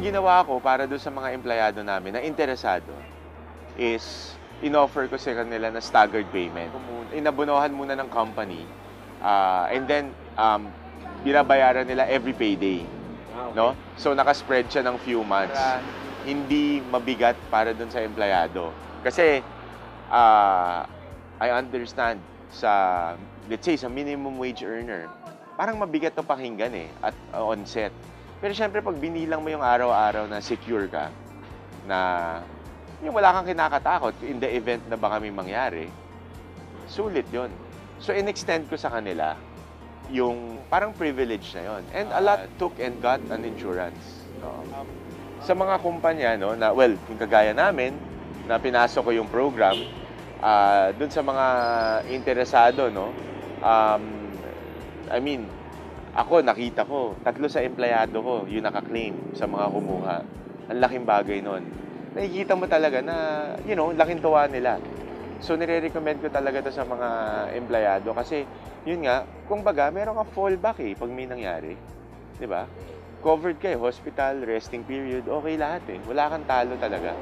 ginawa ko para doon sa mga empleyado namin na interesado is in-offer ko sa kanila na staggered payment. Inabunuhan muna ng company, and then binabayaran nila every payday. Okay. No? So nakaspread siya ng few months. Para hindi mabigat para doon sa empleyado. Kasi I understand sa, let's say, sa minimum wage earner, parang mabigat 'to pakinggan at onset. Pero syempre pag binilang mo yung araw-araw na secure ka, na yung wala kang kinakatakot in the event na baka may mangyari, sulit yun. So in-extend ko sa kanila yung parang privilege na yon. And a lot took and got an insurance. No? Sa mga kumpanya, no, na, well, yung kagaya namin, na pinasok ko yung program, dun sa mga interesado, no, I mean, ako, nakita ko, 3 sa empleyado ko yung nakaklaim sa mga kumuha. Ang laking bagay nun. Nakikita mo talaga na, laking tuwa nila. So, nire-recommend ko talaga to sa mga empleyado kasi, yun nga, kung baga, meron kang fallback pag may nangyari. Di ba? Covered kayo, hospital, resting period, okay lahat Wala kang talo talaga.